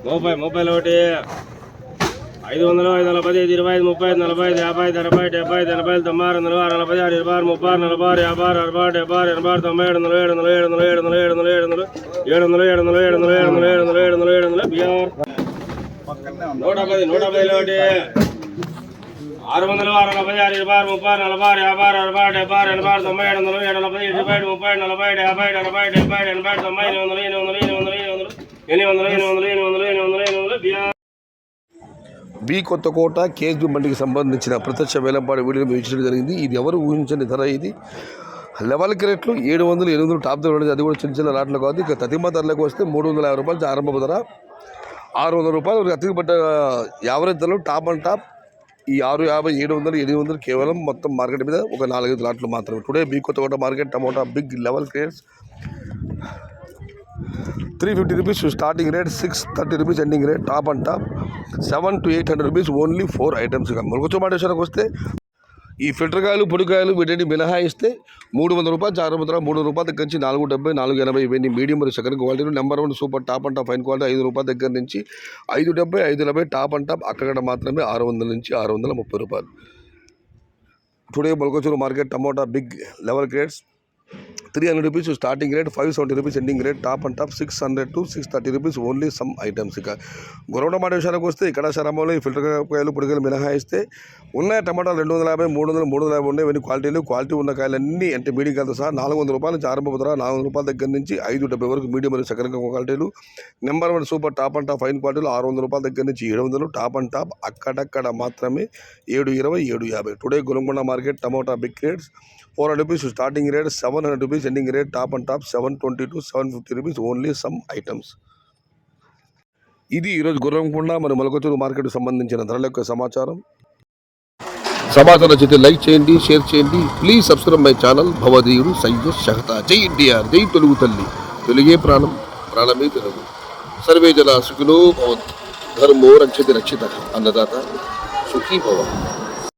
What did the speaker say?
30 ఒకటి 500 510 520 30 40 50 60 70 80 90 90 90 40 60 40 30 40 50 60 70 80 90 బిఆర్ 110 ఒకటి 600 640 60 30 40 50 60 70 80 90 90 70 80 30 40 50 70 80 BR B Kothakota KG మండికి సంబంధించిన ప్రత్యక్ష వేలంపాటి వీడియో ఇచ్చడం జరిగింది. ఇది ఎవరు ఊహించని ధర. ఇది లెవెల్ రేట్లు 700 800 టాప్ ధర ఉండేది. అది కూడా చిన్న చిన్న లాట్లు కాదు. ఇక తతిమ ధరలకు వస్తే 350 రూపాయలు ఆరంభ ధర, 600 రూపాయలు అతిపడ్డ యావరేజ్ ధరలు. టాప్ అండ్ టాప్ ఈ 650 700 800 కేవలం మొత్తం మార్కెట్ మీద ఒక 4-5 లాట్లు మాత్రమే. Today B Kothakota market tomato big level crates 350 rupees starting rate, 630 rupees ending rate. Top and top 700 to 800 rupees only 4 items. మొలకొచ్చు మాట విషయానికి వస్తే ఈ ఫిల్టర్ కాయలు పొడికాయలు వీటిని మినహాయిస్తే 300 రూపాయలు 400 300 రూపాయల దగ్గర నుంచి 470 480 ఇవన్నీ మీడియం మరియు సెకండ్ క్వాలిటీలు. Number 1 super top and top fine quality 5 రూపాయల దగ్గర నుంచి 570 590 టాప్ అండ్ టాప్. అక్కడ మాత్రమే 600 నుంచి 630 రూపాయలు. టుడే మొలకొచ్చు market tomato big level grades 300 rupees starting rate, 570 rupees ending rate. Top and top 600 to 630 rupees only some items. ఇక గొరవడ మాట విషయానికి వస్తే ఇక్కడ శరమంలో ఈ ఫిల్టర్ కాయలు పొడికాయలు మినహాయిస్తే ఉన్నాయి టమాటాలు 250 300 350 ఉన్నాయి. ఇవన్నీ క్వాలిటీ ఉన్న కాయలన్నీ అంటే మీడియం కాయలతో సహా 400 రూపాయల నుంచి ఆరంభ ధర, 400 రూపాయల దగ్గర నుంచి 570 వరకు మీడియం మరియు సెకండ్ క్వాలిటీలు. Number 1 super top and top fine క్వాలిటీలు 600 రూపాయల దగ్గర నుంచి 700. టాప్ అండ్ టాప్ అక్కడక్కడ మాత్రమే 720 750. టుడే గొలంకొండ market tomato big rates 400 rupees starting rate, 700 rupees ending rate. Top and top 720 to 750 rupees only some items. ఇది ఈరోజు గొర్రంకొండ మరియు మొలకొచ్చు మార్కెట్కి సంబంధించిన ధరల యొక్క సమాచారం నచ్చితే లైక్ చేయండి, షేర్ చేయండి. ప్లీజ్ సబ్స్క్రైబ్ మై ఛానల్ భవదీయుడు సయ్యద్ షహతా. జై ఎన్టీఆర్, జై తెలుగు తల్లి, తెలుగే ప్రాణం, ప్రాణమే తెలుగు. సర్వే జన సుఖినో భవంతు, ధర్మో రక్షతి రక్షిత, అన్నదాత సుఖీ భవ.